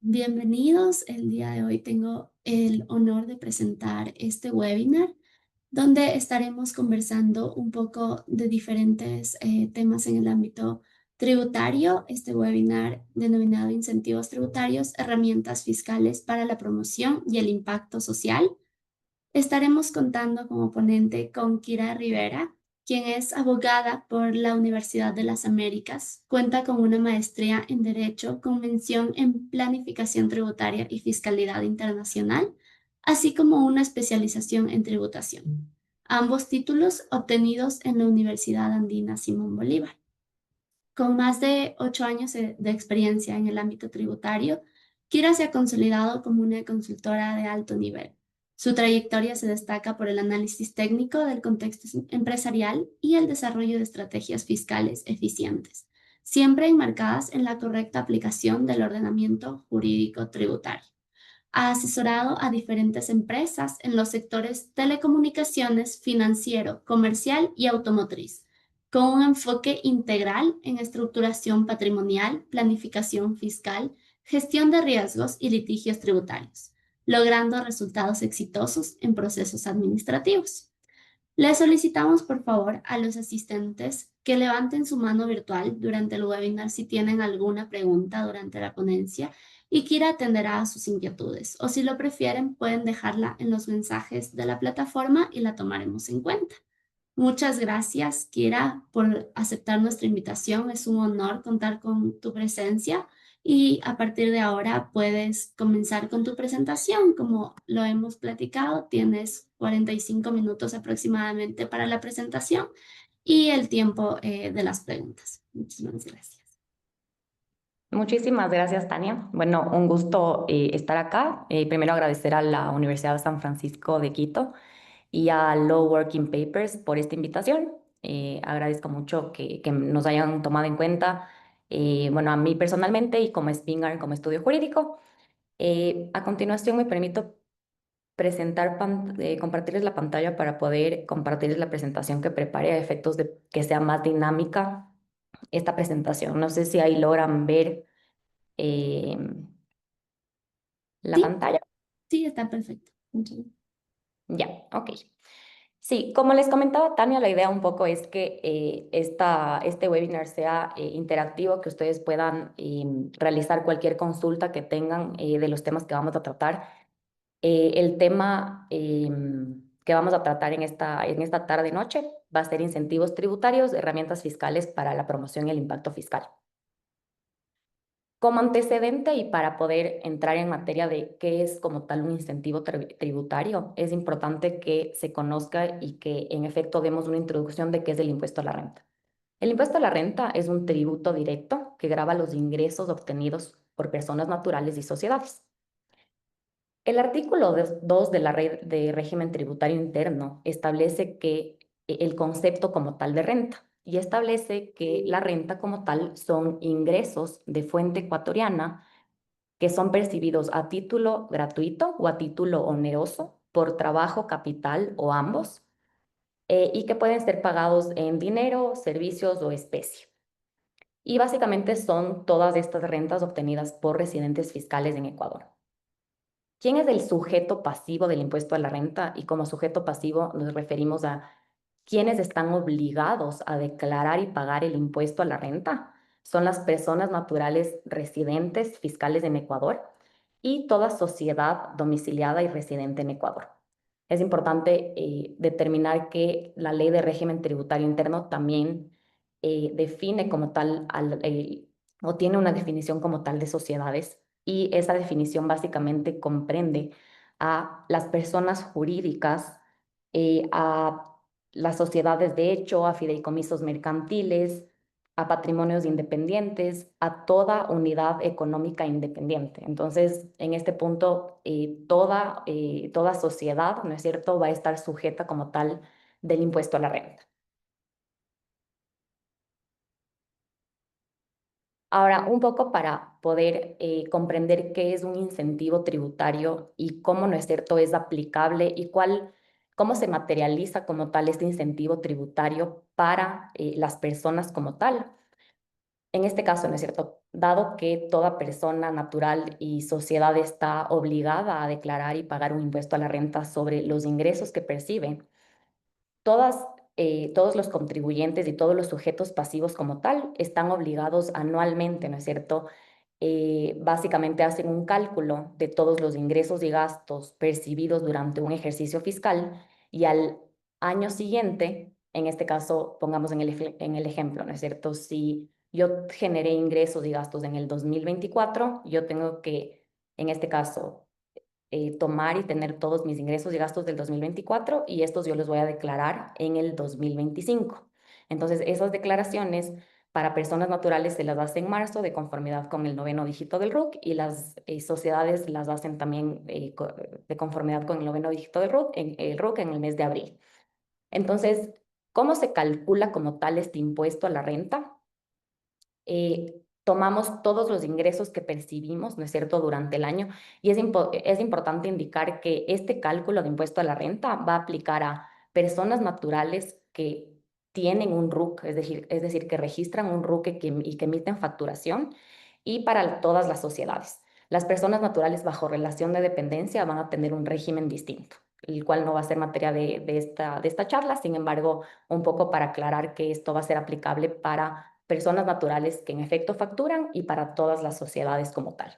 Bienvenidos. El día de hoy tengo el honor de presentar este webinar donde estaremos conversando un poco de diferentes temas en el ámbito tributario. Este webinar denominado Incentivos Tributarios, herramientas fiscales para la promoción y el impacto social. Estaremos contando como ponente con Kira Rivera, quien es abogada por la Universidad de las Américas, cuenta con una maestría en Derecho con mención en Planificación Tributaria y Fiscalidad Internacional, así como una especialización en tributación. Ambos títulos obtenidos en la Universidad Andina Simón Bolívar. Con más de 8 años de experiencia en el ámbito tributario, Kira se ha consolidado como una consultora de alto nivel. Su trayectoria se destaca por el análisis técnico del contexto empresarial y el desarrollo de estrategias fiscales eficientes, siempre enmarcadas en la correcta aplicación del ordenamiento jurídico tributario. Ha asesorado a diferentes empresas en los sectores telecomunicaciones, financiero, comercial y automotriz, con un enfoque integral en estructuración patrimonial, planificación fiscal, gestión de riesgos y litigios tributarios, logrando resultados exitosos en procesos administrativos. Le solicitamos por favor a los asistentes que levanten su mano virtual durante el webinar si tienen alguna pregunta durante la ponencia y Kira atenderá a sus inquietudes, o si lo prefieren pueden dejarla en los mensajes de la plataforma y la tomaremos en cuenta. Muchas gracias, Kira, por aceptar nuestra invitación. Es un honor contar con tu presencia y a partir de ahora puedes comenzar con tu presentación. Como lo hemos platicado, tienes 45 minutos aproximadamente para la presentación y el tiempo de las preguntas. Muchísimas gracias. Muchísimas gracias, Tania. Bueno, un gusto estar acá. Primero agradecer a la Universidad de San Francisco de Quito y a Law Working Papers por esta invitación. Agradezco mucho que nos hayan tomado en cuenta, bueno, a mí personalmente y como Spingarn, como estudio jurídico. A continuación me permito compartirles la pantalla para poder compartirles la presentación que preparé a efectos de que sea más dinámica esta presentación. No sé si ahí logran ver eh, la Sí, pantalla. sí, está perfecto. Muchas gracias. Ya, ok. Sí, como les comentaba Tania, la idea un poco es que este webinar sea interactivo, que ustedes puedan realizar cualquier consulta que tengan de los temas que vamos a tratar. El tema que vamos a tratar en esta tarde-noche va a ser incentivos tributarios, herramientas fiscales para la promoción y el impacto fiscal. Como antecedente y para poder entrar en materia de qué es como tal un incentivo tributario, es importante que se conozca y que en efecto demos una introducción de qué es el impuesto a la renta. El impuesto a la renta es un tributo directo que grava los ingresos obtenidos por personas naturales y sociedades. El artículo 2 de la Ley de Régimen Tributario Interno establece que el concepto como tal de renta y establece que la renta como tal son ingresos de fuente ecuatoriana que son percibidos a título gratuito o a título oneroso por trabajo, capital o ambos, y que pueden ser pagados en dinero, servicios o especie. Y básicamente son todas estas rentas obtenidas por residentes fiscales en Ecuador. ¿Quién es el sujeto pasivo del impuesto a la renta? Y como sujeto pasivo nos referimos a quienes están obligados a declarar y pagar el impuesto a la renta. Son las personas naturales residentes fiscales en Ecuador y toda sociedad domiciliada y residente en Ecuador. Es importante determinar que la Ley de Régimen Tributario Interno también define como tal o tiene una definición como tal de sociedades, y esa definición básicamente comprende a las personas jurídicas, a las sociedades de hecho, a fideicomisos mercantiles, a patrimonios independientes, a toda unidad económica independiente. Entonces, en este punto, toda sociedad, ¿no es cierto?, va a estar sujeta como tal del impuesto a la renta. Ahora, un poco para poder comprender qué es un incentivo tributario y cómo, ¿no es cierto?, es aplicable y cómo se materializa como tal este incentivo tributario para las personas como tal. En este caso, ¿no es cierto? Dado que toda persona natural y sociedad está obligada a declarar y pagar un impuesto a la renta sobre los ingresos que percibe, todos los contribuyentes y todos los sujetos pasivos como tal están obligados anualmente, ¿no es cierto? Básicamente hacen un cálculo de todos los ingresos y gastos percibidos durante un ejercicio fiscal y al año siguiente, en este caso, pongamos en el ejemplo, ¿no es cierto? Si yo generé ingresos y gastos en el 2024, yo tengo que, en este caso, tomar y tener todos mis ingresos y gastos del 2024 y estos yo los voy a declarar en el 2025. Entonces, esas declaraciones para personas naturales se las hace en marzo de conformidad con el noveno dígito del RUC y las sociedades las hacen también de conformidad con el noveno dígito del RUC en el mes de abril. Entonces, ¿cómo se calcula como tal este impuesto a la renta? Tomamos todos los ingresos que percibimos, ¿no es cierto?, durante el año. Y es importante indicar que este cálculo de impuesto a la renta va a aplicar a personas naturales que tienen un RUC, es decir, que registran un RUC y que emiten facturación, y para todas las sociedades. Las personas naturales bajo relación de dependencia van a tener un régimen distinto, el cual no va a ser materia de esta charla. Sin embargo, un poco para aclarar que esto va a ser aplicable para personas naturales que en efecto facturan y para todas las sociedades como tal.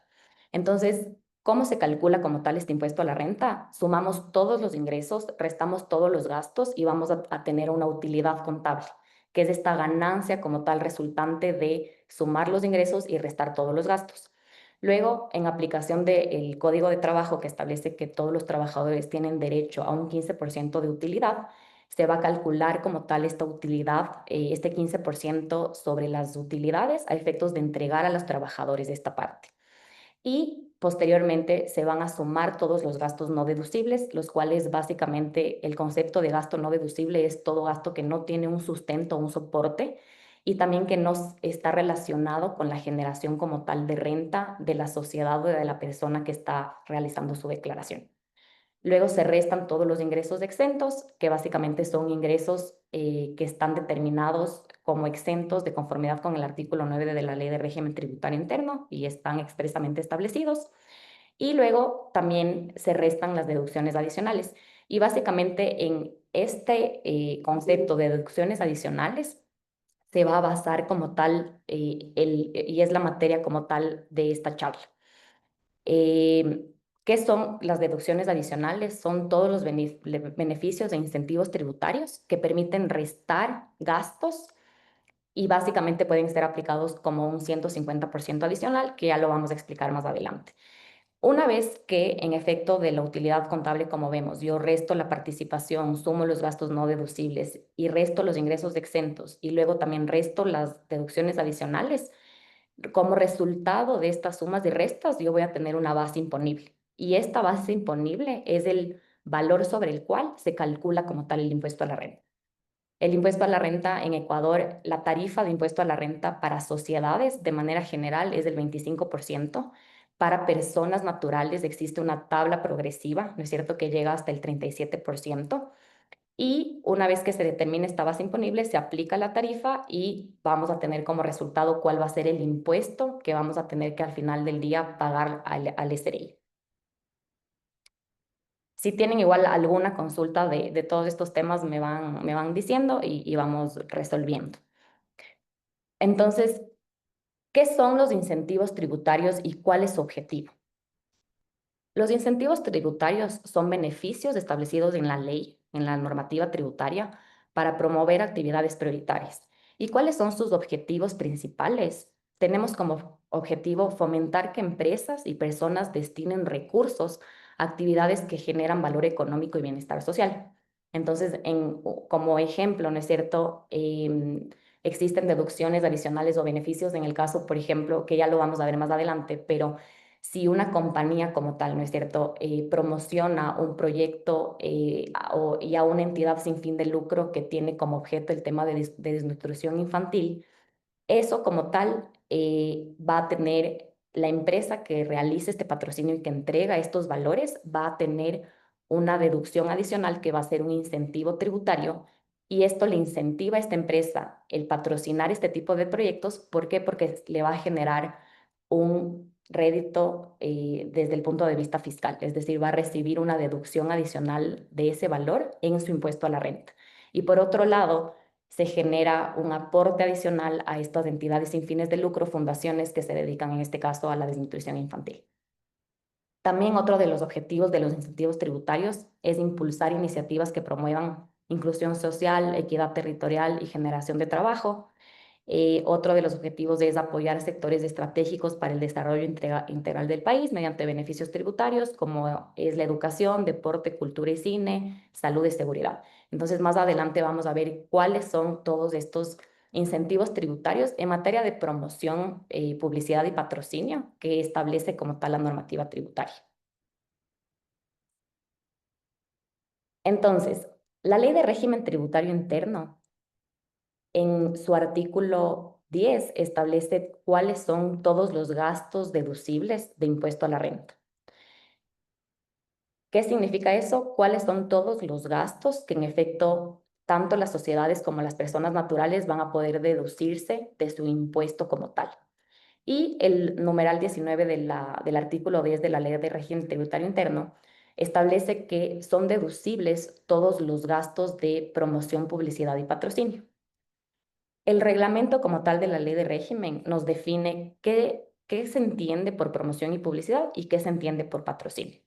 Entonces, ¿cómo se calcula como tal este impuesto a la renta? Sumamos todos los ingresos, restamos todos los gastos y vamos a tener una utilidad contable, que es esta ganancia como tal resultante de sumar los ingresos y restar todos los gastos. Luego, en aplicación del Código de Trabajo que establece que todos los trabajadores tienen derecho a un 15% de utilidad, se va a calcular como tal esta utilidad, este 15% sobre las utilidades a efectos de entregar a los trabajadores de esta parte. Y posteriormente se van a sumar todos los gastos no deducibles, los cuales básicamente el concepto de gasto no deducible es todo gasto que no tiene un sustento, un soporte, y también que no está relacionado con la generación como tal de renta de la sociedad o de la persona que está realizando su declaración. Luego se restan todos los ingresos exentos, que básicamente son ingresos que están determinados como exentos de conformidad con el artículo 9 de la Ley de Régimen Tributario Interno y están expresamente establecidos. Y luego también se restan las deducciones adicionales. Y básicamente en este concepto de deducciones adicionales se va a basar como tal, y es la materia como tal de esta charla. ¿Qué son las deducciones adicionales? Son todos los beneficios e incentivos tributarios que permiten restar gastos y básicamente pueden ser aplicados como un 150% adicional, que ya lo vamos a explicar más adelante. Una vez que en efecto de la utilidad contable, como vemos, yo resto la participación, sumo los gastos no deducibles y resto los ingresos exentos y luego también resto las deducciones adicionales, como resultado de estas sumas y restas, yo voy a tener una base imponible. Y esta base imponible es el valor sobre el cual se calcula como tal el impuesto a la renta. El impuesto a la renta en Ecuador, la tarifa de impuesto a la renta para sociedades de manera general es del 25%. Para personas naturales existe una tabla progresiva, ¿no es cierto?, que llega hasta el 37%. Y una vez que se determine esta base imponible, se aplica la tarifa y vamos a tener como resultado cuál va a ser el impuesto que vamos a tener que al final del día pagar al SRI. Si tienen igual alguna consulta de todos estos temas, me van diciendo y vamos resolviendo. Entonces, ¿qué son los incentivos tributarios y cuál es su objetivo? Los incentivos tributarios son beneficios establecidos en la ley, en la normativa tributaria, para promover actividades prioritarias. ¿Y cuáles son sus objetivos principales? Tenemos como objetivo fomentar que empresas y personas destinen recursos a actividades que generan valor económico y bienestar social. Entonces, como ejemplo, ¿no es cierto? Existen deducciones adicionales o beneficios en el caso, por ejemplo, que ya lo vamos a ver más adelante, pero si una compañía como tal, ¿no es cierto?, promociona un proyecto y a una entidad sin fin de lucro que tiene como objeto el tema de desnutrición infantil, eso como tal va a tener la empresa que realice este patrocinio y que entrega estos valores, va a tener una deducción adicional que va a ser un incentivo tributario y esto le incentiva a esta empresa el patrocinar este tipo de proyectos. ¿Por qué? Porque le va a generar un rédito desde el punto de vista fiscal, es decir, va a recibir una deducción adicional de ese valor en su impuesto a la renta. Y por otro lado, se genera un aporte adicional a estas entidades sin fines de lucro, fundaciones que se dedican en este caso a la desnutrición infantil. También otro de los objetivos de los incentivos tributarios es impulsar iniciativas que promuevan inclusión social, equidad territorial y generación de trabajo. Otro de los objetivos es apoyar sectores estratégicos para el desarrollo integral del país mediante beneficios tributarios como es la educación, deporte, cultura y cine, salud y seguridad. Entonces, más adelante vamos a ver cuáles son todos estos incentivos tributarios en materia de promoción, publicidad y patrocinio que establece como tal la normativa tributaria. Entonces, la Ley de Régimen Tributario Interno, en su artículo 10, establece cuáles son todos los gastos deducibles de impuesto a la renta. ¿Qué significa eso? ¿Cuáles son todos los gastos que en efecto tanto las sociedades como las personas naturales van a poder deducirse de su impuesto como tal? Y el numeral 19 del artículo 10 de la Ley de Régimen Tributario Interno establece que son deducibles todos los gastos de promoción, publicidad y patrocinio. El reglamento como tal de la Ley de Régimen nos define qué se entiende por promoción y publicidad y qué se entiende por patrocinio.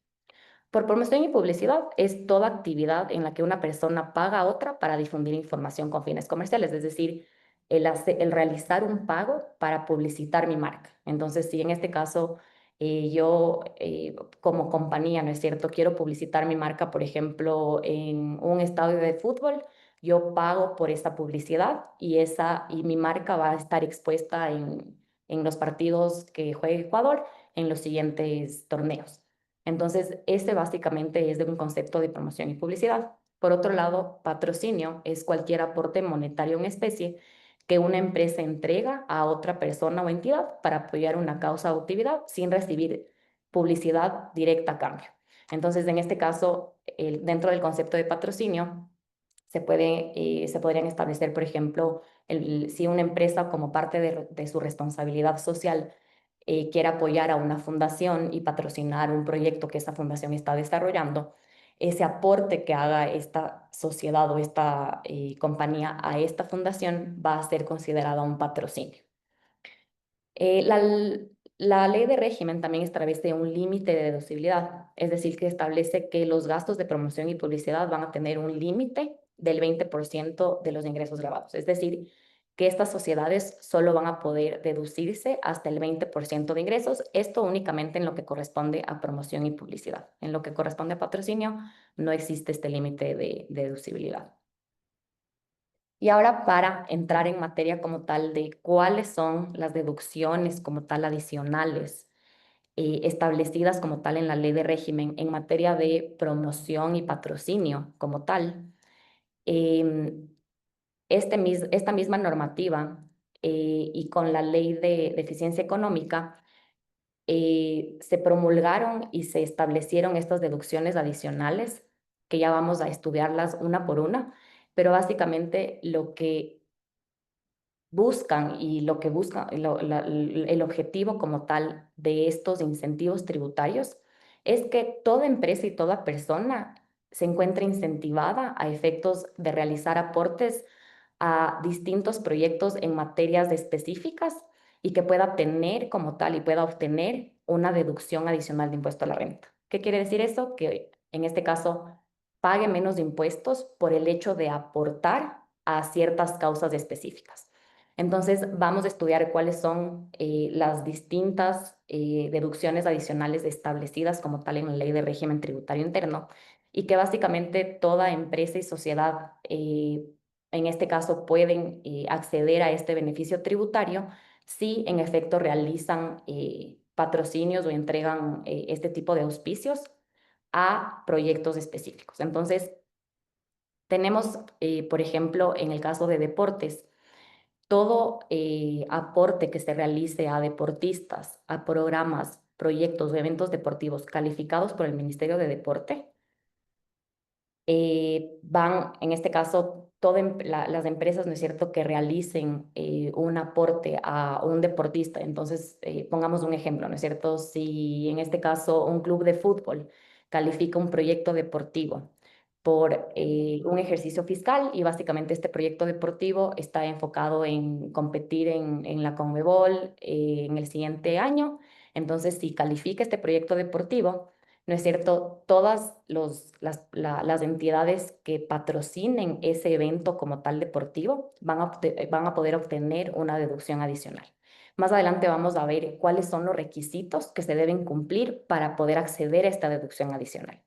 Por promoción y publicidad es toda actividad en la que una persona paga a otra para difundir información con fines comerciales, es decir, el realizar un pago para publicitar mi marca. Entonces, si en este caso yo como compañía, ¿no es cierto?, quiero publicitar mi marca, por ejemplo, en un estadio de fútbol, yo pago por esa publicidad y mi marca va a estar expuesta en los partidos que juegue Ecuador en los siguientes torneos. Entonces, ese básicamente es de un concepto de promoción y publicidad. Por otro lado, patrocinio es cualquier aporte monetario en especie que una empresa entrega a otra persona o entidad para apoyar una causa o actividad sin recibir publicidad directa a cambio. Entonces, en este caso, dentro del concepto de patrocinio, se podrían establecer, por ejemplo, si una empresa como parte de su responsabilidad social quiere apoyar a una fundación y patrocinar un proyecto que esa fundación está desarrollando, ese aporte que haga esta sociedad o esta compañía a esta fundación va a ser considerado un patrocinio. Eh, la, la ley de régimen también establece un límite de deducibilidad, es decir, que establece que los gastos de promoción y publicidad van a tener un límite del 20% de los ingresos grabados. Es decir, que estas sociedades solo van a poder deducirse hasta el 20% de ingresos, esto únicamente en lo que corresponde a promoción y publicidad. En lo que corresponde a patrocinio, no existe este límite de deducibilidad. Y ahora para entrar en materia como tal de cuáles son las deducciones como tal adicionales establecidas como tal en la ley de régimen en materia de promoción y patrocinio como tal, em, esta misma normativa y con la ley de eficiencia económica se promulgaron y se establecieron estas deducciones adicionales que ya vamos a estudiarlas una por una, pero básicamente lo que buscan y lo que buscan, el objetivo como tal de estos incentivos tributarios es que toda empresa y toda persona se encuentre incentivada a efectos de realizar aportes a distintos proyectos en materias específicas y que pueda tener como tal y pueda obtener una deducción adicional de impuesto a la renta. ¿Qué quiere decir eso? Que en este caso pague menos impuestos por el hecho de aportar a ciertas causas específicas. Entonces, vamos a estudiar cuáles son las distintas deducciones adicionales establecidas como tal en la Ley de Régimen Tributario Interno y que básicamente toda empresa y sociedad, en este caso, pueden acceder a este beneficio tributario si en efecto realizan patrocinios o entregan este tipo de auspicios a proyectos específicos. Entonces, tenemos, por ejemplo, en el caso de deportes, todo aporte que se realice a deportistas, a programas, proyectos o eventos deportivos calificados por el Ministerio de Deporte, van, en este caso, las empresas, ¿no es cierto?, que realicen un aporte a un deportista. Entonces, pongamos un ejemplo, ¿no es cierto? Si en este caso un club de fútbol califica un proyecto deportivo por un ejercicio fiscal y básicamente este proyecto deportivo está enfocado en competir en la Conmebol en el siguiente año. Entonces, si califica este proyecto deportivo, ¿no es cierto? Todas las entidades que patrocinen ese evento como tal deportivo van a poder obtener una deducción adicional. Más adelante vamos a ver cuáles son los requisitos que se deben cumplir para poder acceder a esta deducción adicional.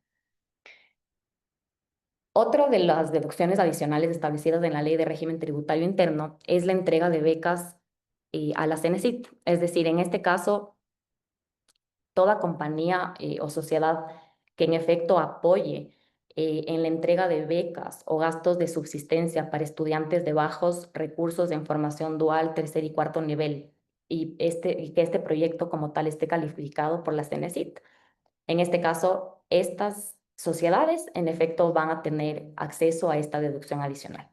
Otra de las deducciones adicionales establecidas en la Ley de Régimen Tributario Interno es la entrega de becas a la CENESID. Es decir, en este caso, toda compañía o sociedad que en efecto apoye en la entrega de becas o gastos de subsistencia para estudiantes de bajos recursos en formación dual, tercer y cuarto nivel, y que este proyecto como tal esté calificado por la CENESID. En este caso, estas sociedades en efecto van a tener acceso a esta deducción adicional.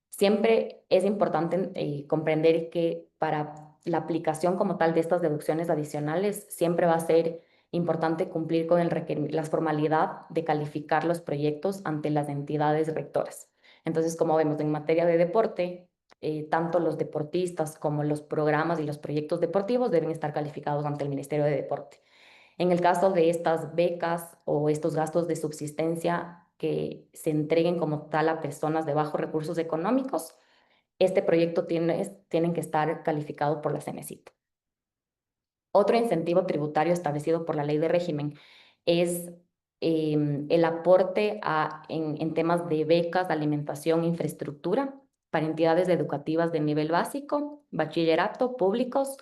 Siempre es importante comprender que para la aplicación como tal de estas deducciones adicionales, siempre va a ser importante cumplir con la formalidad de calificar los proyectos ante las entidades rectoras. Entonces, como vemos en materia de deporte, tanto los deportistas como los programas y los proyectos deportivos deben estar calificados ante el Ministerio de Deporte. En el caso de estas becas o estos gastos de subsistencia que se entreguen como tal a personas de bajos recursos económicos, este proyecto tienen que estar calificado por la CENESID. Otro incentivo tributario establecido por la Ley de Régimen es el aporte en temas de becas, alimentación, infraestructura para entidades educativas de nivel básico, bachillerato, públicos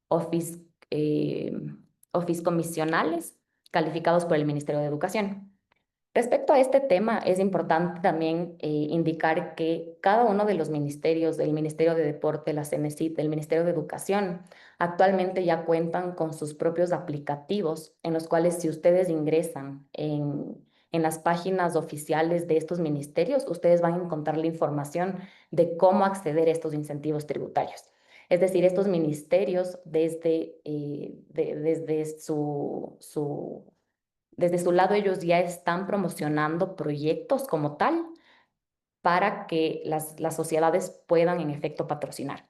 o fiscomisionales calificados por el Ministerio de Educación. Respecto a este tema, es importante también indicar que cada uno de los ministerios, el Ministerio de Deporte, la CENESID, el Ministerio de Educación, actualmente ya cuentan con sus propios aplicativos en los cuales si ustedes ingresan en las páginas oficiales de estos ministerios, ustedes van a encontrar la información de cómo acceder a estos incentivos tributarios. Es decir, estos ministerios desde desde su lado ellos ya están promocionando proyectos como tal para que las sociedades puedan en efecto patrocinar.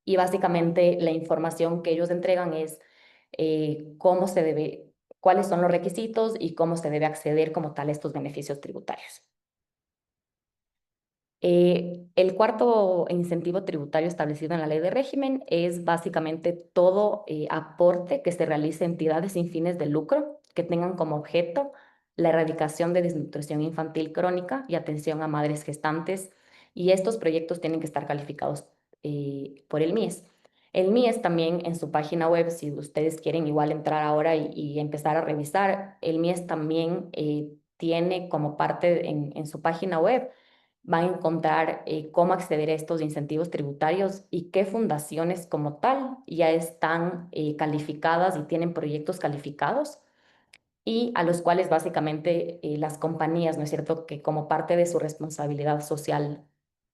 Y básicamente la información que ellos entregan es cuáles son los requisitos y cómo se debe acceder como tal a estos beneficios tributarios. El cuarto incentivo tributario establecido en la Ley de Régimen es básicamente todo aporte que se realice a entidades sin fines de lucro que tengan como objeto la erradicación de desnutrición infantil crónica y atención a madres gestantes. Y estos proyectos tienen que estar calificados por el MIES. El MIES también en su página web, si ustedes quieren igual entrar ahora y empezar a revisar, el MIES también tiene como parte en su página web van a encontrar cómo acceder a estos incentivos tributarios y qué fundaciones como tal ya están calificadas y tienen proyectos calificados y a los cuales básicamente las compañías, ¿no es cierto?, que como parte de su responsabilidad social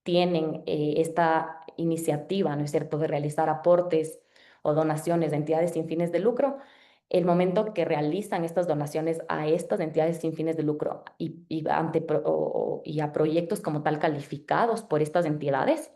tienen esta iniciativa, ¿no es cierto?, de realizar aportes o donaciones de entidades sin fines de lucro. El momento que realizan estas donaciones a estas entidades sin fines de lucro y a proyectos como tal calificados por estas entidades,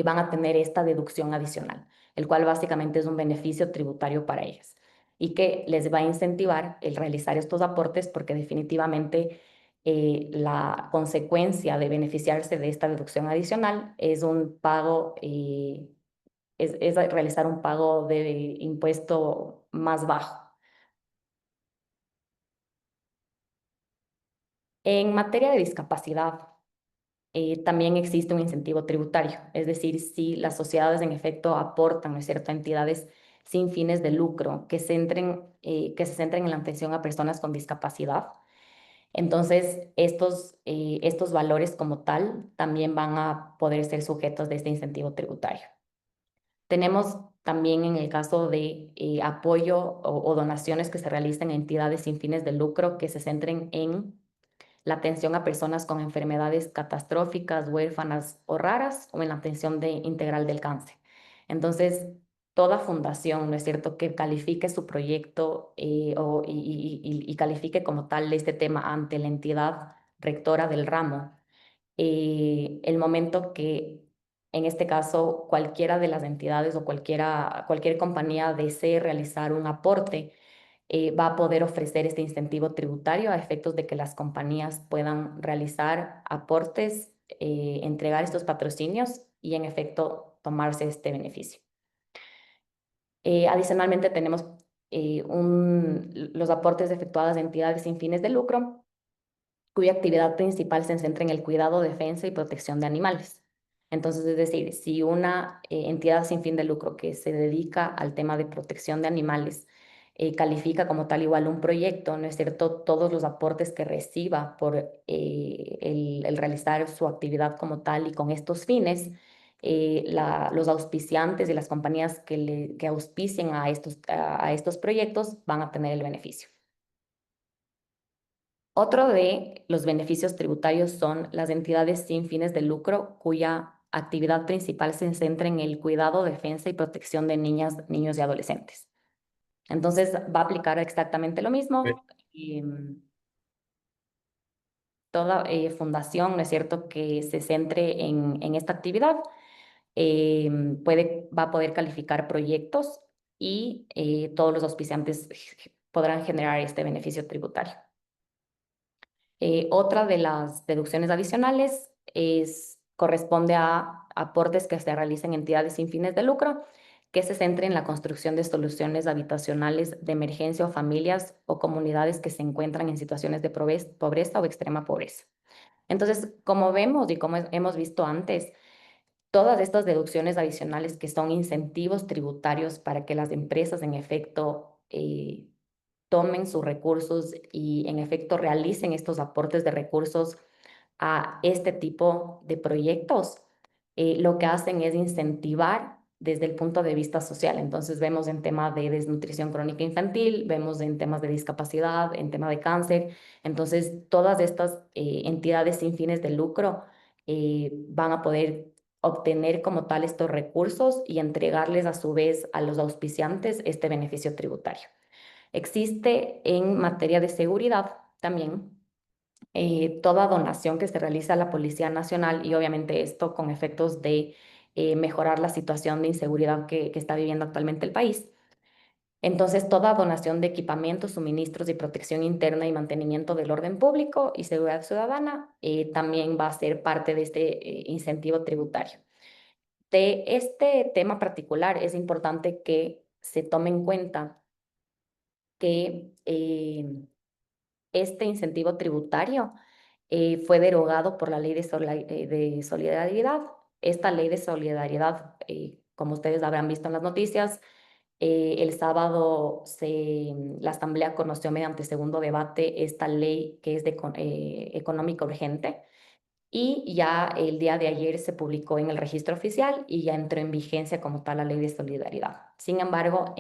van a tener esta deducción adicional, el cual básicamente es un beneficio tributario para ellas y que les va a incentivar el realizar estos aportes porque definitivamente la consecuencia de beneficiarse de esta deducción adicional es un pago, es realizar un pago de impuesto más bajo. En materia de discapacidad, también existe un incentivo tributario, es decir, si las sociedades en efecto aportan, ¿no es cierto?, a entidades sin fines de lucro que se centren en la atención a personas con discapacidad, entonces estos valores como tal también van a poder ser sujetos de este incentivo tributario. Tenemos también en el caso de apoyo o donaciones que se realicen a entidades sin fines de lucro que se centren en la atención a personas con enfermedades catastróficas, huérfanas o raras, o en la atención integral del cáncer. Entonces, toda fundación, ¿no es cierto?, que califique su proyecto y califique como tal este tema ante la entidad rectora del ramo, el momento que, en este caso, cualquiera de las entidades o cualquier compañía desee realizar un aporte, va a poder ofrecer este incentivo tributario a efectos de que las compañías puedan realizar aportes, entregar estos patrocinios y en efecto tomarse este beneficio. Adicionalmente tenemos los aportes efectuados de entidades sin fines de lucro, cuya actividad principal se centra en el cuidado, defensa y protección de animales. Entonces, es decir, si una entidad sin fin de lucro que se dedica al tema de protección de animales califica como tal igual un proyecto, ¿no es cierto? Todos los aportes que reciba por el realizar su actividad como tal y con estos fines, los auspiciantes y las compañías que auspicien a estos proyectos van a tener el beneficio. Otro de los beneficios tributarios son las entidades sin fines de lucro cuya actividad principal se centra en el cuidado, defensa y protección de niñas, niños y adolescentes. Entonces va a aplicar exactamente lo mismo. Toda fundación, ¿no es cierto?, que se centre en esta actividad va a poder calificar proyectos y todos los auspiciantes podrán generar este beneficio tributario. Otra de las deducciones adicionales corresponde a aportes que se realicen en entidades sin fines de lucro que se centren en la construcción de soluciones habitacionales de emergencia o familias o comunidades que se encuentran en situaciones de pobreza o extrema pobreza. Entonces, como vemos y como hemos visto antes, todas estas deducciones adicionales que son incentivos tributarios para que las empresas en efecto tomen sus recursos y en efecto realicen estos aportes de recursos a este tipo de proyectos, lo que hacen es incentivar desde el punto de vista social. Entonces vemos en tema de desnutrición crónica infantil, vemos en temas de discapacidad, en tema de cáncer. Entonces todas estas entidades sin fines de lucro van a poder obtener como tal estos recursos y entregarles a su vez a los auspiciantes este beneficio tributario. Existe en materia de seguridad también toda donación que se realiza a la Policía Nacional y obviamente esto con efectos de mejorar la situación de inseguridad que está viviendo actualmente el país. Entonces, toda donación de equipamientos, suministros y protección interna y mantenimiento del orden público y seguridad ciudadana también va a ser parte de este incentivo tributario. De este tema particular es importante que se tome en cuenta que este incentivo tributario fue derogado por la Ley de Solidaridad. Esta Ley de Solidaridad, como ustedes habrán visto en las noticias, el sábado la Asamblea conoció mediante segundo debate esta ley que es económica urgente y ya el día de ayer se publicó en el registro oficial y ya entró en vigencia como tal la Ley de Solidaridad. Sin embargo,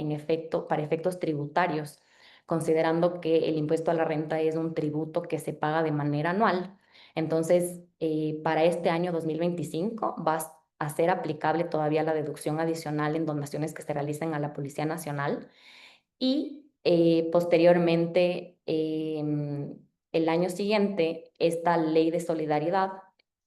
para efectos tributarios, considerando que el impuesto a la renta es un tributo que se paga de manera anual, entonces para este año 2025 va a ser aplicable todavía la deducción adicional en donaciones que se realicen a la Policía Nacional y posteriormente, el año siguiente, esta ley de solidaridad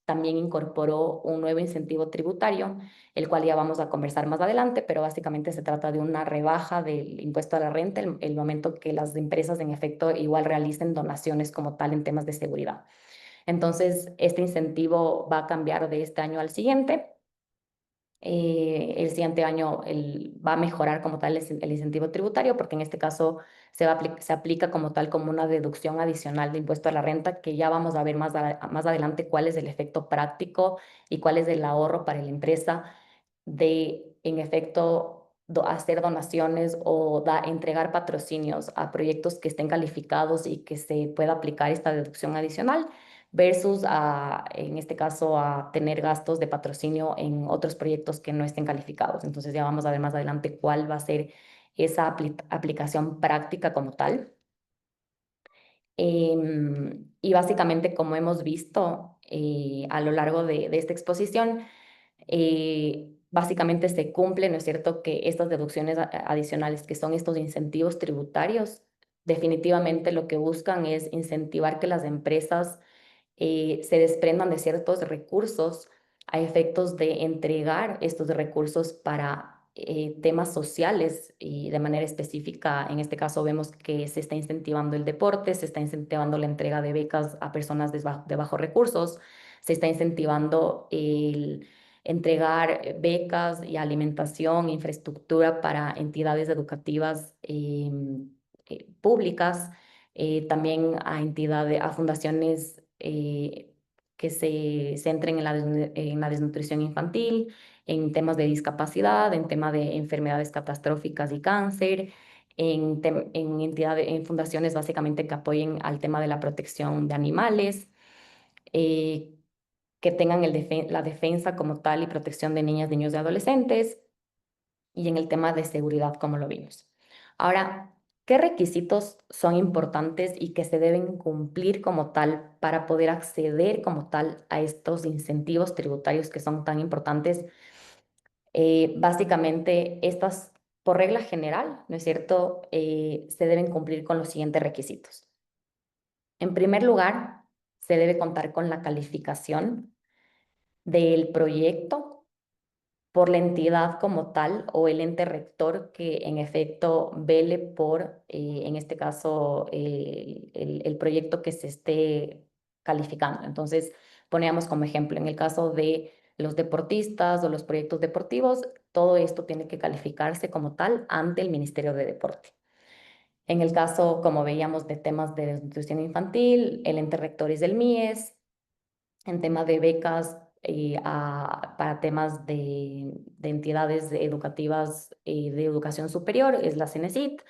también incorporó un nuevo incentivo tributario, el cual ya vamos a conversar más adelante, pero básicamente se trata de una rebaja del impuesto a la renta el momento que las empresas en efecto igual realicen donaciones como tal en temas de seguridad. Entonces, este incentivo va a cambiar de este año al siguiente. El siguiente año va a mejorar como tal el incentivo tributario, porque en este caso se aplica como tal como una deducción adicional de impuesto a la renta, que ya vamos a ver más adelante cuál es el efecto práctico y cuál es el ahorro para la empresa de, en efecto, hacer donaciones o entregar patrocinios a proyectos que estén calificados y que se pueda aplicar esta deducción adicional versus en este caso a tener gastos de patrocinio en otros proyectos que no estén calificados. Entonces ya vamos a ver más adelante cuál va a ser esa aplicación práctica como tal. Y básicamente, como hemos visto a lo largo de esta exposición, básicamente se cumple, ¿no es cierto?, que estas deducciones adicionales, que son estos incentivos tributarios, definitivamente lo que buscan es incentivar que las empresas se desprendan de ciertos recursos a efectos de entregar estos recursos para temas sociales y de manera específica. En este caso vemos que se está incentivando el deporte, se está incentivando la entrega de becas a personas de bajos recursos, se está incentivando el entregar becas y alimentación, infraestructura para entidades educativas públicas, también a entidades, a fundaciones que se centren en la desnutrición infantil, en temas de discapacidad, en temas de enfermedades catastróficas y cáncer, en entidades, en fundaciones básicamente que apoyen al tema de la protección de animales, eh, que tengan la defensa como tal y protección de niñas, niños y adolescentes, y en el tema de seguridad, como lo vimos. Ahora, ¿qué requisitos son importantes y que se deben cumplir como tal para poder acceder como tal a estos incentivos tributarios que son tan importantes? Básicamente, estas, por regla general, ¿no es cierto?, se deben cumplir con los siguientes requisitos. En primer lugar, se debe contar con la calificación del proyecto por la entidad como tal o el ente rector que en efecto vele por, en este caso, el proyecto que se esté calificando. Entonces, poníamos como ejemplo, en el caso de los deportistas o los proyectos deportivos, todo esto tiene que calificarse como tal ante el Ministerio de Deporte. En el caso, como veíamos, de temas de desnutrición infantil, el ente rector es el MIES. En tema de becas para temas de entidades educativas de educación superior, es la CENESID,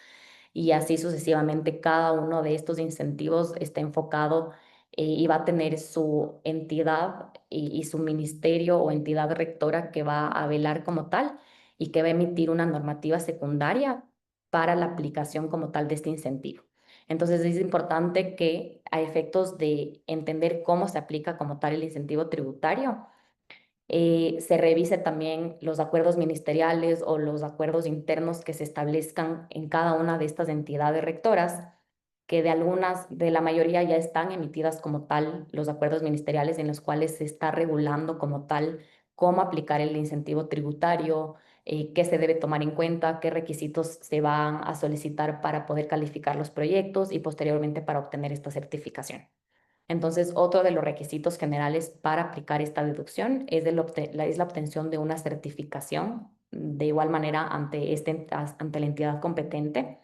y así sucesivamente. Cada uno de estos incentivos está enfocado y va a tener su entidad y su ministerio o entidad rectora que va a velar como tal y que va a emitir una normativa secundaria para la aplicación como tal de este incentivo. Entonces es importante que a efectos de entender cómo se aplica como tal el incentivo tributario, se revise también los acuerdos ministeriales o los acuerdos internos que se establezcan en cada una de estas entidades rectoras, que de la mayoría ya están emitidas como tal los acuerdos ministeriales en los cuales se está regulando como tal cómo aplicar el incentivo tributario, qué se debe tomar en cuenta, qué requisitos se van a solicitar para poder calificar los proyectos y posteriormente para obtener esta certificación. Entonces, otro de los requisitos generales para aplicar esta deducción es la obtención de una certificación, de igual manera ante la entidad competente.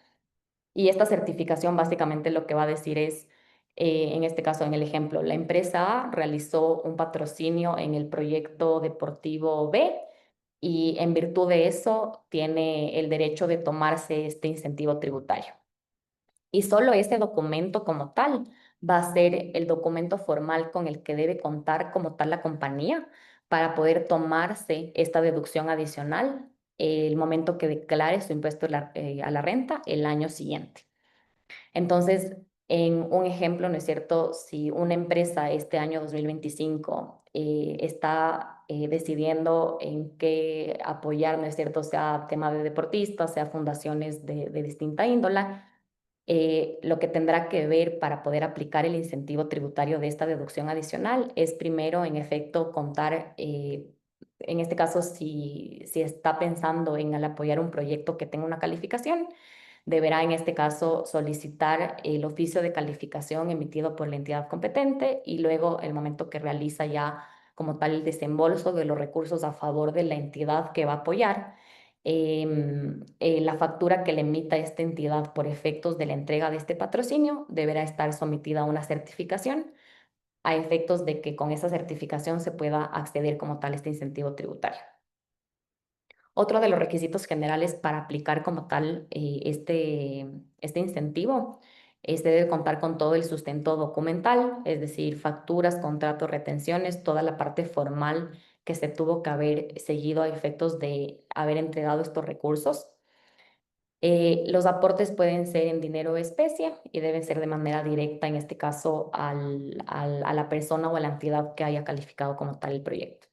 Y esta certificación básicamente lo que va a decir es, en este caso, en el ejemplo, la empresa A realizó un patrocinio en el proyecto deportivo B y en virtud de eso tiene el derecho de tomarse este incentivo tributario. Y solo ese documento como tal va a ser el documento formal con el que debe contar como tal la compañía para poder tomarse esta deducción adicional el momento que declare su impuesto a la renta el año siguiente. Entonces, en un ejemplo, ¿no es cierto? Si una empresa este año 2025 está decidiendo en qué apoyar, ¿no es cierto? Sea tema de deportistas, sea fundaciones de distinta índola, lo que tendrá que ver para poder aplicar el incentivo tributario de esta deducción adicional es primero, en efecto, contar, en este caso, si está pensando en al apoyar un proyecto que tenga una calificación, deberá en este caso solicitar el oficio de calificación emitido por la entidad competente y luego el momento que realiza ya como tal el desembolso de los recursos a favor de la entidad que va a apoyar, la factura que le emita esta entidad por efectos de la entrega de este patrocinio deberá estar sometida a una certificación a efectos de que con esa certificación se pueda acceder como tal a este incentivo tributario. Otro de los requisitos generales para aplicar como tal este incentivo es debe contar con todo el sustento documental, es decir, facturas, contratos, retenciones, toda la parte formal que se tuvo que haber seguido a efectos de haber entregado estos recursos. Los aportes pueden ser en dinero o especie y deben ser de manera directa, en este caso, a la persona o a la entidad que haya calificado como tal el proyecto.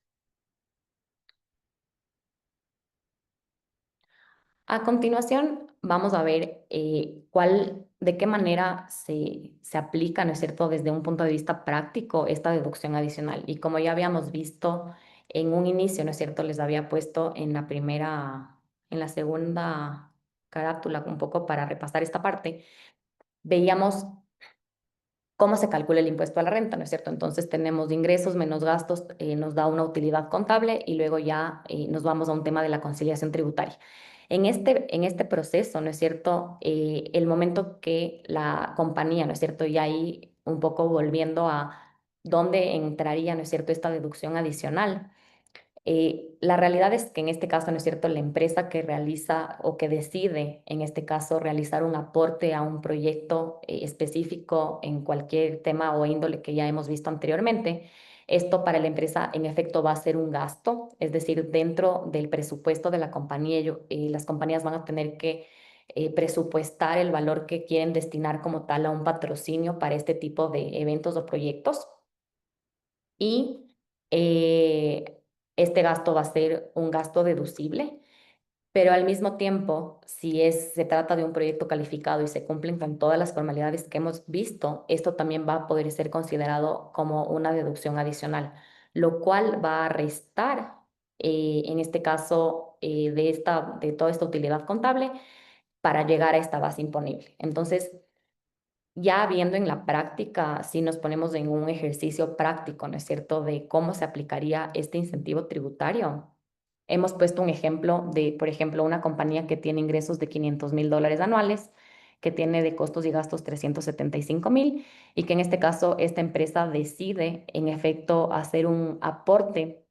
A continuación, vamos a ver de qué manera se aplica, ¿no es cierto?, desde un punto de vista práctico esta deducción adicional. Y como ya habíamos visto en un inicio, ¿no es cierto?, les había puesto en la segunda carátula, un poco para repasar esta parte, veíamos cómo se calcula el impuesto a la renta, ¿no es cierto? Entonces tenemos ingresos menos gastos, nos da una utilidad contable y luego ya nos vamos a un tema de la conciliación tributaria. En este proceso, ¿no es cierto? El momento que la compañía, ¿no es cierto? Y ahí un poco volviendo a dónde entraría, ¿no es cierto?, esta deducción adicional. La realidad es que en este caso, ¿no es cierto?, la empresa que realiza o que decide, en este caso, realizar un aporte a un proyecto específico en cualquier tema o índole que ya hemos visto anteriormente, esto para la empresa en efecto va a ser un gasto, es decir, dentro del presupuesto de la compañía, las compañías van a tener que presupuestar el valor que quieren destinar como tal a un patrocinio para este tipo de eventos o proyectos y este gasto va a ser un gasto deducible, pero al mismo tiempo, si se trata de un proyecto calificado y se cumplen con todas las formalidades que hemos visto, esto también va a poder ser considerado como una deducción adicional, lo cual va a restar, en este caso, de toda esta utilidad contable para llegar a esta base imponible. Entonces, ya viendo en la práctica, si nos ponemos en un ejercicio práctico, ¿no es cierto?, de cómo se aplicaría este incentivo tributario. Hemos puesto un ejemplo de, por ejemplo, una compañía que tiene ingresos de $500,000 anuales, que tiene de costos y gastos 375,000 y que en este caso esta empresa decide en efecto hacer un aporte.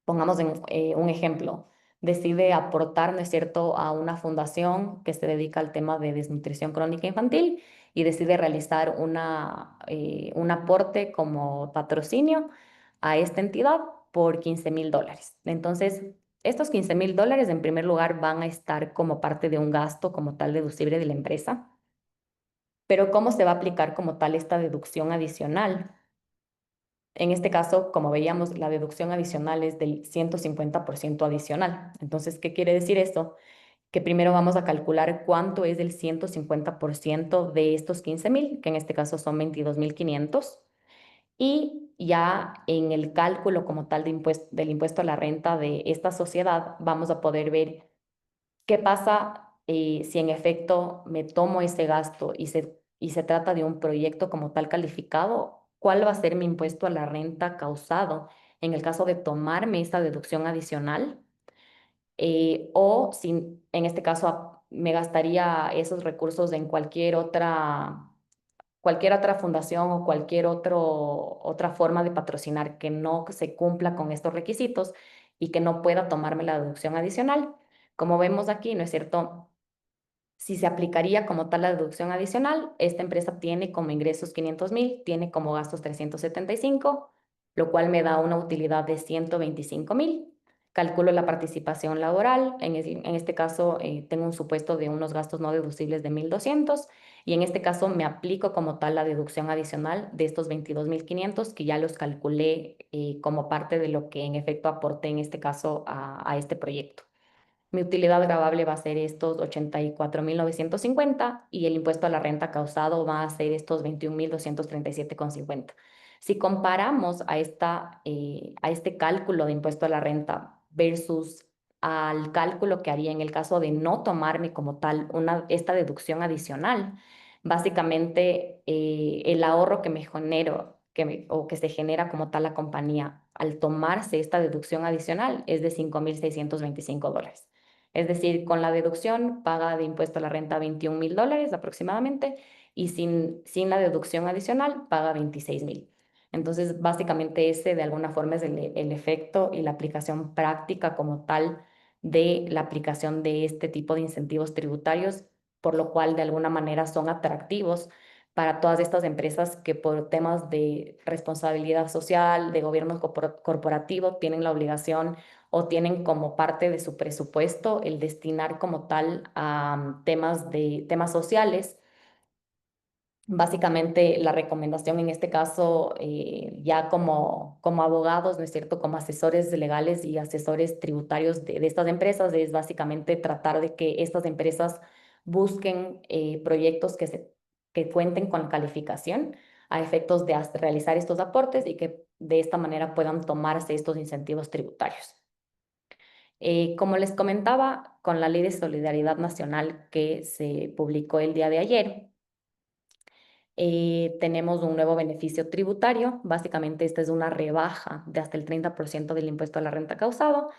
Pongamos un ejemplo, decide aportar, ¿no es cierto?, a una fundación que se dedica al tema de desnutrición crónica infantil y decide realizar un aporte como patrocinio a esta entidad por $15,000. Entonces, estos $15,000 en primer lugar van a estar como parte de un gasto como tal deducible de la empresa, pero ¿cómo se va a aplicar como tal esta deducción adicional? En este caso, como veíamos, la deducción adicional es del 150% adicional. Entonces, ¿qué quiere decir esto? Que primero vamos a calcular cuánto es el 150% de estos 15,000, que en este caso son 22,500. Y ya en el cálculo como tal del impuesto a la renta de esta sociedad, vamos a poder ver qué pasa si en efecto me tomo ese gasto y se trata de un proyecto como tal calificado, cuál va a ser mi impuesto a la renta causado en el caso de tomarme esta deducción adicional, o si en este caso me gastaría esos recursos en cualquier otra fundación o otra forma de patrocinar que no se cumpla con estos requisitos y que no pueda tomarme la deducción adicional. Como vemos aquí, ¿no es cierto? Si se aplicaría como tal la deducción adicional, esta empresa tiene como ingresos 500,000, tiene como gastos 375, lo cual me da una utilidad de 125,000. Calculo la participación laboral, en este caso tengo un supuesto de unos gastos no deducibles de 1,200 y en este caso me aplico como tal la deducción adicional de estos 22,500 que ya los calculé como parte de lo que en efecto aporté en este caso a este proyecto. Mi utilidad gravable va a ser estos 84,950 y el impuesto a la renta causado va a ser estos 21,237,50. Si comparamos a este cálculo de impuesto a la renta versus al cálculo que haría en el caso de no tomarme como tal esta deducción adicional, básicamente el ahorro que me genero o que se genera como tal la compañía al tomarse esta deducción adicional es de $5,625. Es decir, con la deducción paga de impuesto a la renta $21,000 aproximadamente y sin la deducción adicional paga 26,000. Entonces, básicamente ese de alguna forma es el efecto y la aplicación práctica como tal de la aplicación de este tipo de incentivos tributarios, por lo cual de alguna manera son atractivos para todas estas empresas que por temas de responsabilidad social, de gobierno corporativo, tienen la obligación o tienen como parte de su presupuesto el destinar como tal a temas sociales. Básicamente, la recomendación en este caso, ya como abogados, ¿no es cierto?, como asesores legales y asesores tributarios de estas empresas, es básicamente tratar de que estas empresas busquen proyectos que cuenten con calificación a efectos de realizar estos aportes y que de esta manera puedan tomarse estos incentivos tributarios. Como les comentaba, con la Ley de Solidaridad Nacional que se publicó el día de ayer, tenemos un nuevo beneficio tributario. Básicamente, esta es una rebaja de hasta el 30% del impuesto a la renta causado.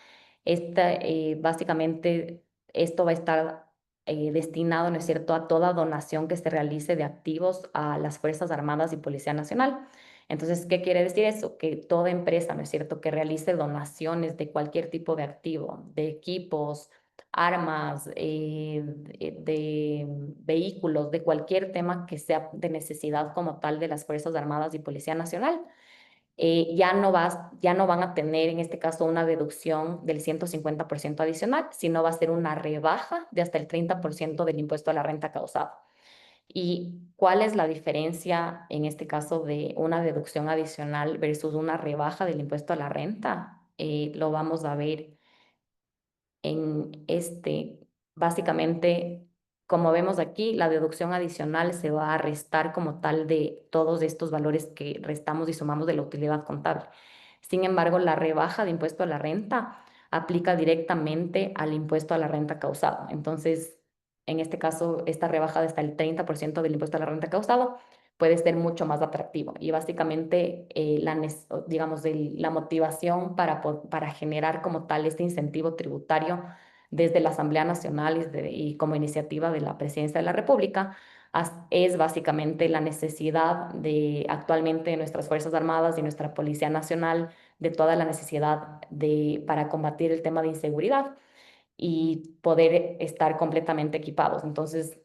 Básicamente, esto va a estar destinado, ¿no es cierto?, a toda donación que se realice de activos a las Fuerzas Armadas y Policía Nacional. Entonces, ¿qué quiere decir eso? Que toda empresa, ¿no es cierto?, que realice donaciones de cualquier tipo de activo, de equipos, armas, de vehículos, de cualquier tema que sea de necesidad como tal de las Fuerzas Armadas y Policía Nacional, ya no van a tener en este caso una deducción del 150% adicional, sino va a ser una rebaja de hasta el 30% del impuesto a la renta causado. ¿Y cuál es la diferencia en este caso de una deducción adicional versus una rebaja del impuesto a la renta? Lo vamos a ver básicamente, como vemos aquí, la deducción adicional se va a restar como tal de todos estos valores que restamos y sumamos de la utilidad contable. Sin embargo, la rebaja de impuesto a la renta aplica directamente al impuesto a la renta causado. Entonces, en este caso, esta rebaja de hasta el 30% del impuesto a la renta causado puede ser mucho más atractivo. Y básicamente, digamos, la motivación para generar como tal este incentivo tributario desde la Asamblea Nacional y como iniciativa de la Presidencia de la República es básicamente la necesidad de actualmente nuestras Fuerzas Armadas y nuestra Policía Nacional, de toda la necesidad para combatir el tema de inseguridad y poder estar completamente equipados. Entonces,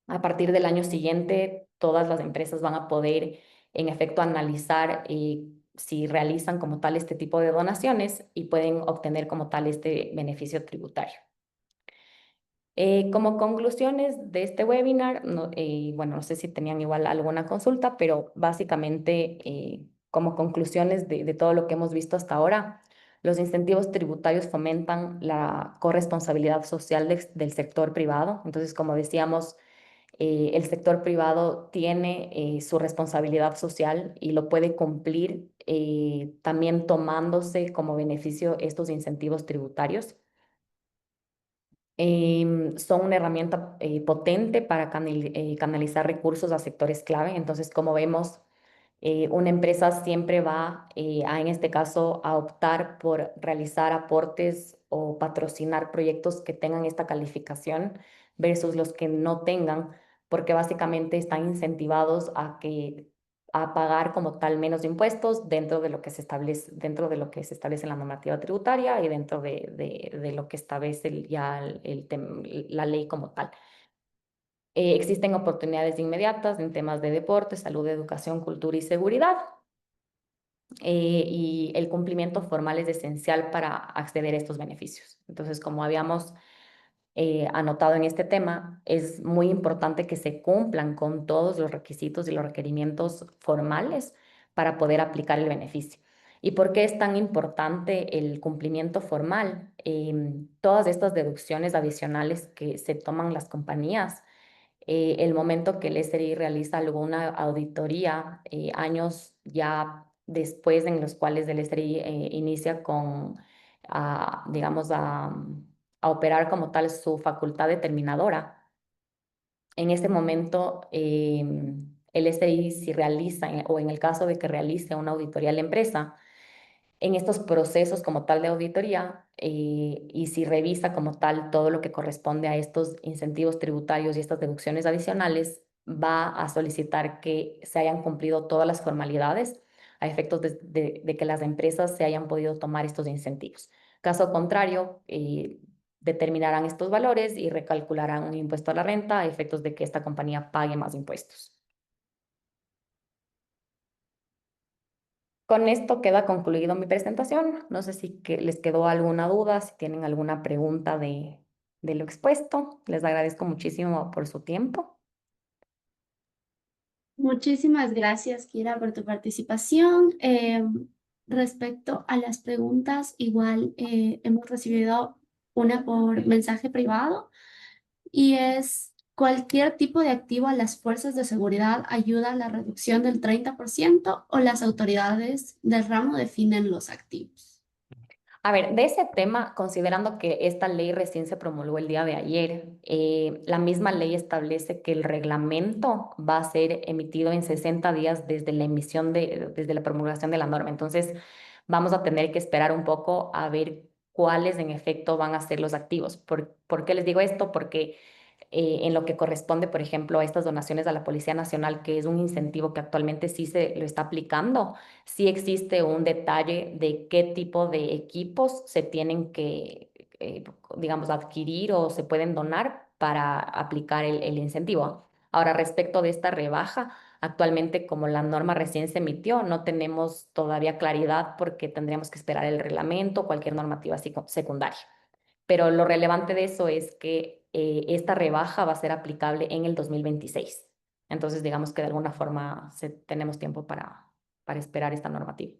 a partir del año siguiente, todas las empresas van a poder, en efecto, analizar si realizan como tal este tipo de donaciones y pueden obtener como tal este beneficio tributario. Como conclusiones de este webinar, bueno, no sé si tenían igual alguna consulta, pero básicamente como conclusiones de todo lo que hemos visto hasta ahora, los incentivos tributarios fomentan la corresponsabilidad social del sector privado. Entonces, como decíamos, el sector privado tiene su responsabilidad social y lo puede cumplir también tomándose como beneficio estos incentivos tributarios. Son una herramienta potente para canalizar recursos a sectores clave. Entonces, como vemos, una empresa siempre va en este caso, a optar por realizar aportes o patrocinar proyectos que tengan esta calificación versus los que no tengan, porque básicamente están incentivados a pagar como tal menos impuestos dentro de lo que se establece, en la normativa tributaria y dentro de lo que establece la ley como tal. Existen oportunidades inmediatas en temas de deporte, salud, educación, cultura y seguridad. Y el cumplimiento formal es esencial para acceder a estos beneficios. Entonces, como habíamos anotado en este tema, es muy importante que se cumplan con todos los requisitos y los requerimientos formales para poder aplicar el beneficio. ¿Y por qué es tan importante el cumplimiento formal? Todas estas deducciones adicionales que se toman las compañías, el momento que el SRI realiza alguna auditoría, años ya después en los cuales el SRI inicia digamos, a operar como tal su facultad determinadora. En este momento, el SRI si realiza, o en el caso de que realice una auditoría a la empresa, en estos procesos como tal de auditoría y si revisa como tal todo lo que corresponde a estos incentivos tributarios y estas deducciones adicionales, va a solicitar que se hayan cumplido todas las formalidades a efectos de que las empresas se hayan podido tomar estos incentivos. Caso contrario, determinarán estos valores y recalcularán un impuesto a la renta a efectos de que esta compañía pague más impuestos. Con esto queda concluido mi presentación. No sé si les quedó alguna duda, si tienen alguna pregunta de lo expuesto. Les agradezco muchísimo por su tiempo. Muchísimas gracias, Kira, por tu participación. Respecto a las preguntas, igual hemos recibido una por mensaje privado y es: ¿cualquier tipo de activo a las fuerzas de seguridad ayuda a la reducción del 30% o las autoridades del ramo definen los activos? A ver, de ese tema, considerando que esta ley recién se promulgó el día de ayer, la misma ley establece que el reglamento va a ser emitido en 60 días desde la desde la promulgación de la norma. Entonces, vamos a tener que esperar un poco a ver cuáles en efecto van a ser los activos. ¿Por qué les digo esto? Porque en lo que corresponde, por ejemplo, a estas donaciones a la Policía Nacional, que es un incentivo que actualmente sí se lo está aplicando, sí existe un detalle de qué tipo de equipos se tienen que, digamos, adquirir o se pueden donar para aplicar el incentivo. Ahora, respecto de esta rebaja, actualmente como la norma recién se emitió, no tenemos todavía claridad porque tendríamos que esperar el reglamento, cualquier normativa secundaria. Pero lo relevante de eso es que esta rebaja va a ser aplicable en el 2026. Entonces, digamos que de alguna forma tenemos tiempo para esperar esta normativa.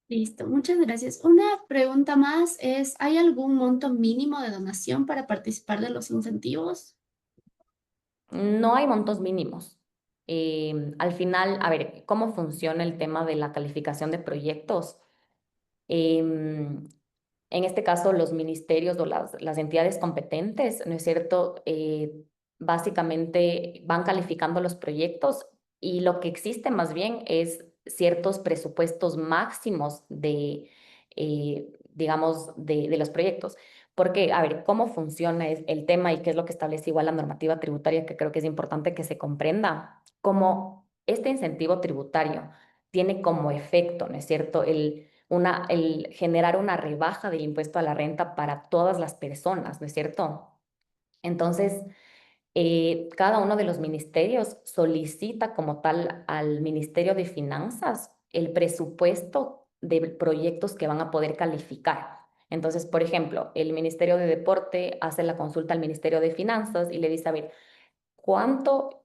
Listo, muchas gracias. Una pregunta más es: ¿hay algún monto mínimo de donación para participar de los incentivos? No hay montos mínimos. Al final, a ver, ¿cómo funciona el tema de la calificación de proyectos? Em, en este caso, los ministerios o las entidades competentes, ¿no es cierto? Básicamente van calificando los proyectos y lo que existe más bien es ciertos presupuestos máximos digamos, de los proyectos. Porque, a ver, ¿cómo funciona el tema y qué es lo que establece igual la normativa tributaria, que creo que es importante que se comprenda? Como este incentivo tributario tiene como efecto, ¿no es cierto?, el generar una rebaja del impuesto a la renta para todas las personas, ¿no es cierto? Entonces, cada uno de los ministerios solicita como tal al Ministerio de Finanzas el presupuesto de proyectos que van a poder calificar. Entonces, por ejemplo, el Ministerio de Deporte hace la consulta al Ministerio de Finanzas y le dice, a ver,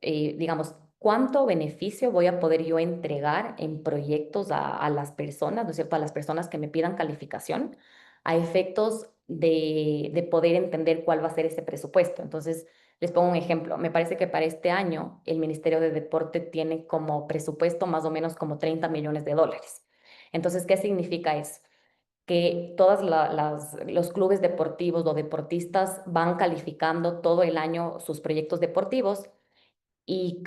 digamos, cuánto beneficio voy a poder yo entregar en proyectos a las personas, ¿no es cierto? A las personas que me pidan calificación, a efectos de poder entender cuál va a ser ese presupuesto. Entonces, les pongo un ejemplo. Me parece que para este año el Ministerio de Deporte tiene como presupuesto más o menos como 30 millones de dólares. Entonces, ¿qué significa eso? Que todos los clubes deportivos o deportistas van calificando todo el año sus proyectos deportivos y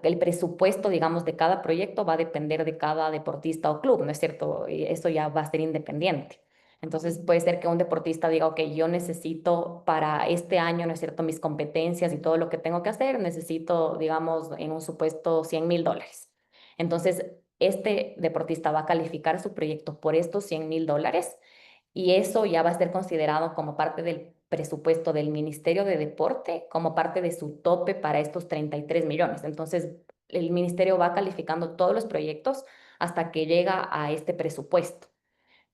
el presupuesto, digamos, de cada proyecto va a depender de cada deportista o club, ¿no es cierto? Y eso ya va a ser independiente. Entonces puede ser que un deportista diga, ok, yo necesito para este año, ¿no es cierto?, mis competencias y todo lo que tengo que hacer, necesito, digamos, en un supuesto $100,000. Entonces, este deportista va a calificar su proyecto por estos $100,000 y eso ya va a ser considerado como parte del presupuesto del Ministerio de Deporte, como parte de su tope para estos 33 millones. Entonces, el ministerio va calificando todos los proyectos hasta que llega a este presupuesto.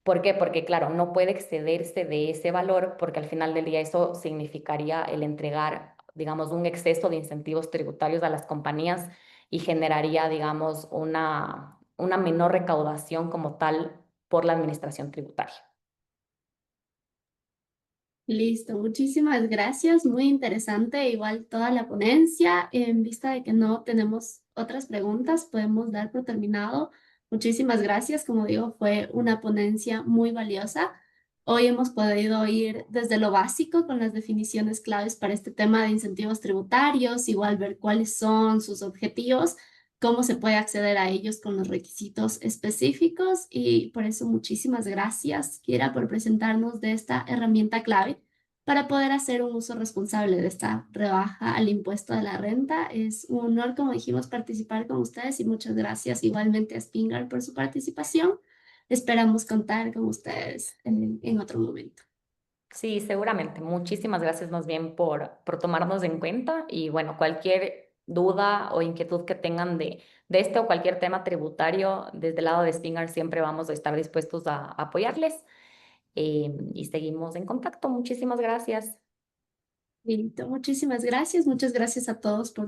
¿Por qué? Porque, claro, no puede excederse de ese valor porque al final del día eso significaría el entregar, digamos, un exceso de incentivos tributarios a las compañías y generaría, digamos, una menor recaudación como tal por la administración tributaria. Listo, muchísimas gracias. Muy interesante, igual toda la ponencia. En vista de que no tenemos otras preguntas, podemos dar por terminado. Muchísimas gracias. Como digo, fue una ponencia muy valiosa. Hoy hemos podido ir desde lo básico con las definiciones claves para este tema de incentivos tributarios, igual ver cuáles son sus objetivos, cómo se puede acceder a ellos con los requisitos específicos, y por eso muchísimas gracias, Kira, por presentarnos de esta herramienta clave para poder hacer un uso responsable de esta rebaja al impuesto de la renta. Es un honor, como dijimos, participar con ustedes, y muchas gracias igualmente a Spingar por su participación. Esperamos contar con ustedes en otro momento. Sí, seguramente. Muchísimas gracias más bien por tomarnos en cuenta y bueno, cualquier duda o inquietud que tengan de este o cualquier tema tributario, desde el lado de Stingar siempre vamos a estar dispuestos a apoyarles y seguimos en contacto. Muchísimas gracias. Listo, muchísimas gracias. Muchas gracias a todos por